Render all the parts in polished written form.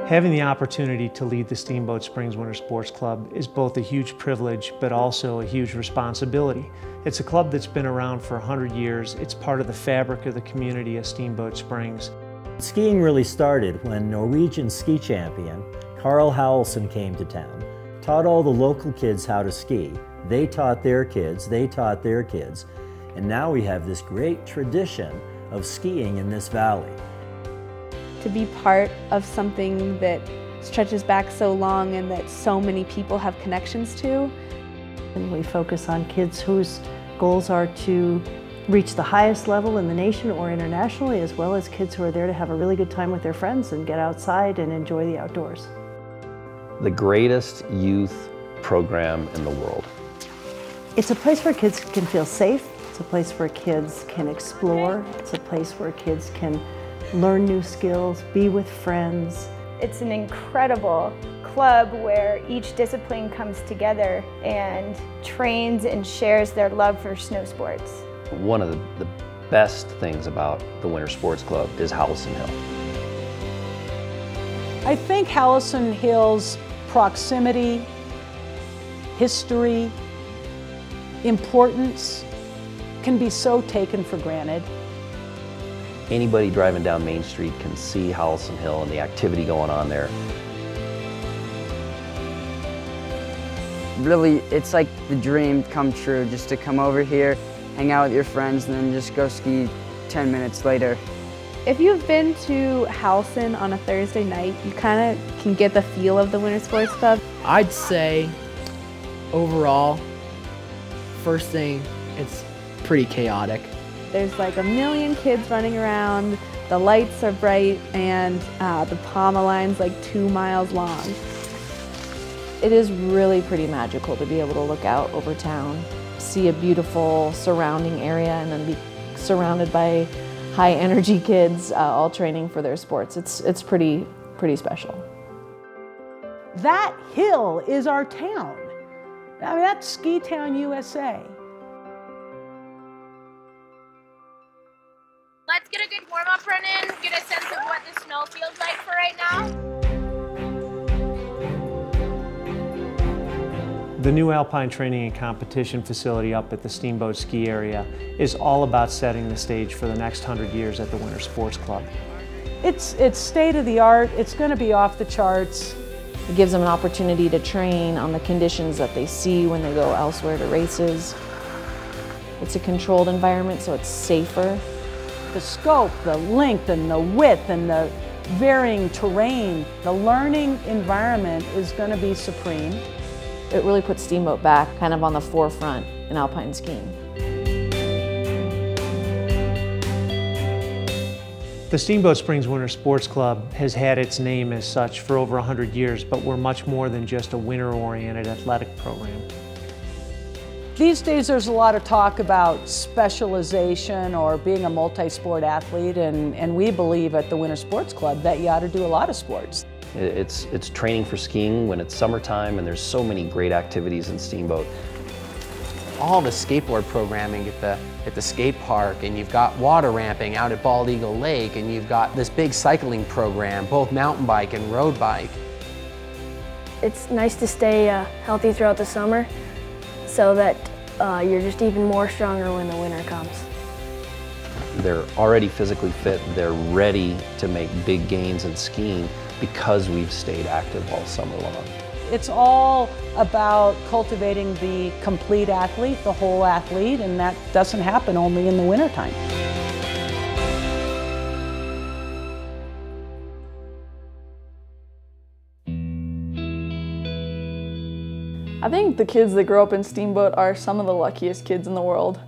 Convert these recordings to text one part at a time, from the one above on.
Having the opportunity to lead the Steamboat Springs Winter Sports Club is both a huge privilege, but also a huge responsibility. It's a club that's been around for 100 years. It's part of the fabric of the community of Steamboat Springs. Skiing really started when Norwegian ski champion Carl Howelson came to town, taught all the local kids how to ski. They taught their kids, they taught their kids, and now we have this great tradition of skiing in this valley. To be part of something that stretches back so long and that so many people have connections to. And we focus on kids whose goals are to reach the highest level in the nation or internationally, as well as kids who are there to have a really good time with their friends and get outside and enjoy the outdoors. The greatest youth program in the world. It's a place where kids can feel safe. It's a place where kids can explore. It's a place where kids can learn new skills, be with friends. It's an incredible club where each discipline comes together and trains and shares their love for snow sports. One of the best things about the Winter Sports Club is Howelson Hill. I think Howelson Hill's proximity, history, importance can be so taken for granted. Anybody driving down Main Street can see Howelson Hill and the activity going on there. Really, it's like the dream come true, just to come over here, hang out with your friends, and then just go ski 10 minutes later. If you've been to Howelson on a Thursday night, you kind of can get the feel of the Winter Sports Club. I'd say, overall, first thing, it's pretty chaotic. There's like a million kids running around, the lights are bright, and the pommel line's like 2 miles long. It is really pretty magical to be able to look out over town, see a beautiful surrounding area, and then be surrounded by high energy kids all training for their sports. It's pretty special. That hill is our town. I mean, that's Ski Town, USA. Let's get a good warm-up run in, get a sense of what the snow feels like for right now. The new Alpine Training and Competition facility up at the Steamboat ski area is all about setting the stage for the next 100 years at the Winter Sports Club. It's state-of-the-art, it's going to be off the charts. It gives them an opportunity to train on the conditions that they see when they go elsewhere to races. It's a controlled environment, so it's safer. The scope, the length, and the width, and the varying terrain, the learning environment is going to be supreme. It really puts Steamboat back kind of on the forefront in alpine skiing. The Steamboat Springs Winter Sports Club has had its name as such for over 100 years, but we're much more than just a winter-oriented athletic program. These days there's a lot of talk about specialization or being a multi-sport athlete, and we believe at the Winter Sports Club that you ought to do a lot of sports. It's training for skiing when it's summertime, and there's so many great activities in Steamboat. All the skateboard programming at the skate park, and you've got water ramping out at Bald Eagle Lake, and you've got this big cycling program, both mountain bike and road bike. It's nice to stay healthy throughout the summer so that you're just even more stronger when the winter comes. They're already physically fit, they're ready to make big gains in skiing because we've stayed active all summer long. It's all about cultivating the complete athlete, the whole athlete, and that doesn't happen only in the wintertime. I think the kids that grow up in Steamboat are some of the luckiest kids in the world.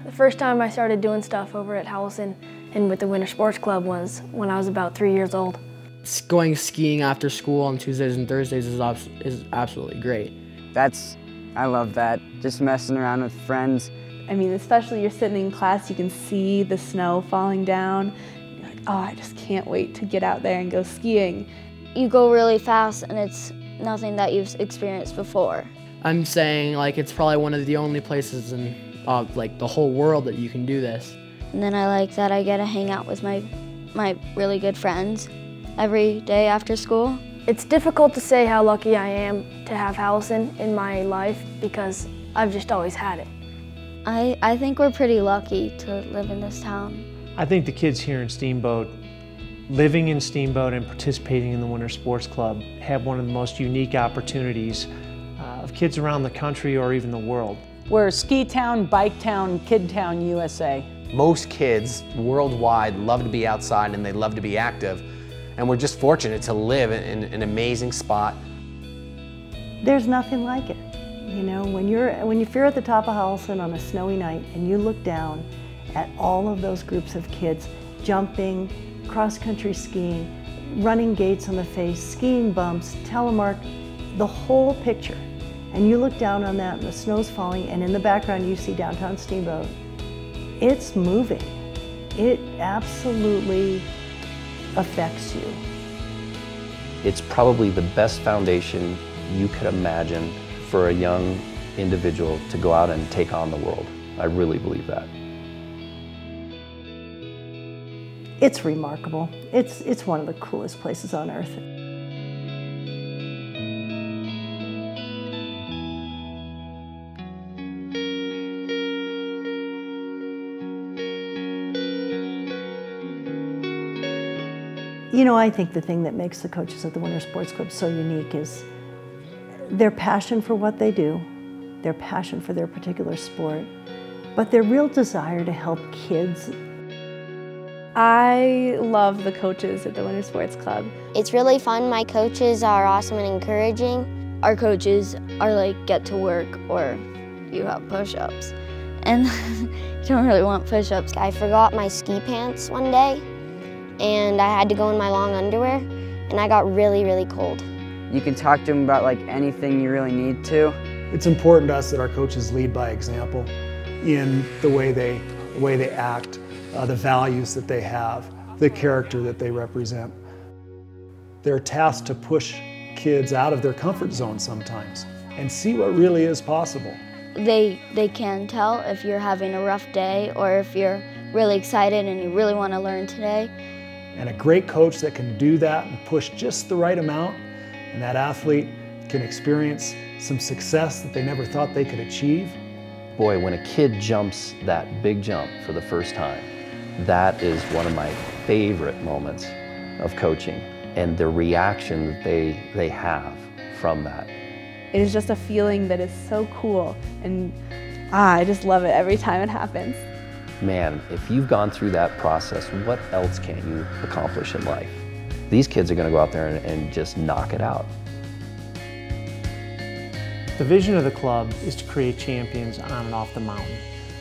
The first time I started doing stuff over at Howelson and with the Winter Sports Club was when I was about 3 years old. Going skiing after school on Tuesdays and Thursdays is absolutely great. I love that, just messing around with friends. I mean, especially you're sitting in class, you can see the snow falling down. You're like, oh, I just can't wait to get out there and go skiing. You go really fast and it's nothing that you've experienced before. I'm saying like it's probably one of the only places in like the whole world that you can do this. And then I like that I get to hang out with my really good friends every day after school. It's difficult to say how lucky I am to have Howelson in my life because I've just always had it. I think we're pretty lucky to live in this town. I think the kids here in Steamboat, living in Steamboat and participating in the Winter Sports Club, have one of the most unique opportunities of kids around the country or even the world. We're ski town, bike town, kid town, USA. Most kids worldwide love to be outside and they love to be active. And we're just fortunate to live in an amazing spot. There's nothing like it. You know, when you're at the top of Howelson on a snowy night and you look down at all of those groups of kids jumping, cross-country skiing, running gates on the face, skiing bumps, telemark, the whole picture. And you look down on that and the snow's falling and in the background you see downtown Steamboat. It's moving. It absolutely affects you. It's probably the best foundation you could imagine for a young individual to go out and take on the world. I really believe that. It's remarkable. It's one of the coolest places on earth. You know, I think the thing that makes the coaches at the Winter Sports Club so unique is their passion for what they do, their passion for their particular sport, but their real desire to help kids. I love the coaches at the Winter Sports Club. It's really fun. My coaches are awesome and encouraging. Our coaches are like, get to work or you have push-ups. And you don't really want push-ups. I forgot my ski pants one day and I had to go in my long underwear and I got really, really cold. You can talk to them about like anything you really need to. It's important to us that our coaches lead by example in the way they act, the values that they have, the character that they represent. They're tasked to push kids out of their comfort zone sometimes and see what really is possible. They can tell if you're having a rough day or if you're really excited and you really want to learn today. And a great coach that can do that and push just the right amount, and that athlete can experience some success that they never thought they could achieve. Boy, when a kid jumps that big jump for the first time, that is one of my favorite moments of coaching, and the reaction that they have from that. It is just a feeling that is so cool, and I just love it every time it happens. Man, if you've gone through that process, what else can you accomplish in life? These kids are going to go out there and just knock it out. The vision of the club is to create champions on and off the mountain.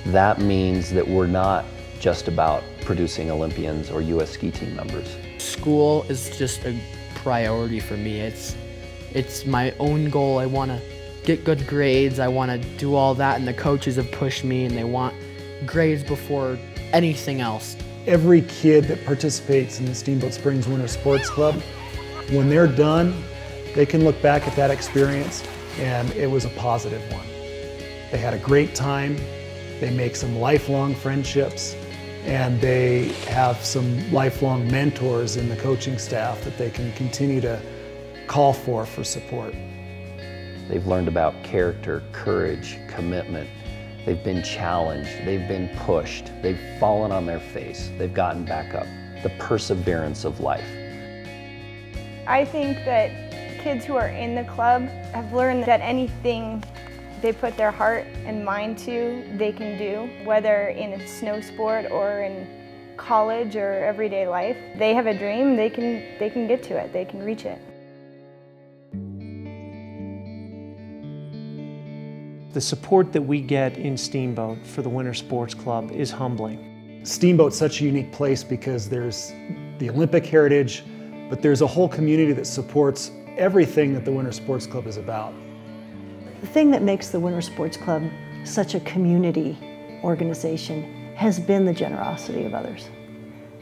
That means that we're not just about producing Olympians or U.S. ski team members. School is just a priority for me. It's my own goal. I want to get good grades. I want to do all that, and the coaches have pushed me, and they want grades before anything else. Every kid that participates in the Steamboat Springs Winter Sports Club, when they're done, they can look back at that experience and it was a positive one. They had a great time, they make some lifelong friendships, and they have some lifelong mentors in the coaching staff that they can continue to call for support. They've learned about character, courage, commitment. They've been challenged, they've been pushed, they've fallen on their face, they've gotten back up. The perseverance of life. I think that kids who are in the club have learned that anything they put their heart and mind to, they can do, whether in a snow sport or in college or everyday life. They have a dream, they can get to it, they can reach it. The support that we get in Steamboat for the Winter Sports Club is humbling. Steamboat's such a unique place because there's the Olympic heritage, but there's a whole community that supports everything that the Winter Sports Club is about. The thing that makes the Winter Sports Club such a community organization has been the generosity of others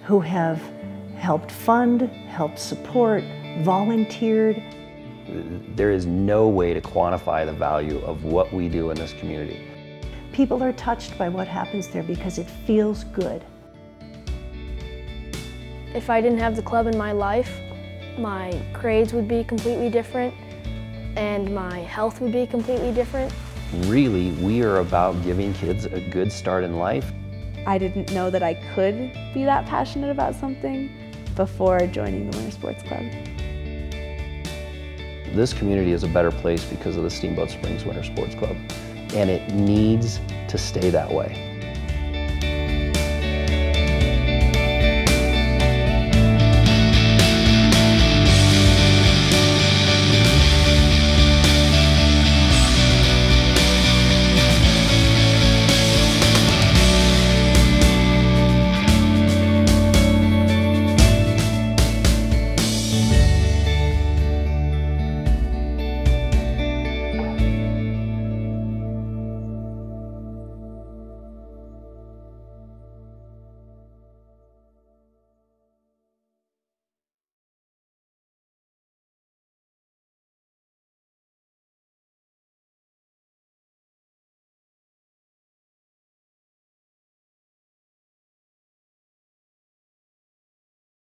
who have helped fund, helped support, volunteered. There is no way to quantify the value of what we do in this community. People are touched by what happens there because it feels good. If I didn't have the club in my life, my grades would be completely different and my health would be completely different. Really, we are about giving kids a good start in life. I didn't know that I could be that passionate about something before joining the Winter Sports Club. This community is a better place because of the Steamboat Springs Winter Sports Club, and it needs to stay that way.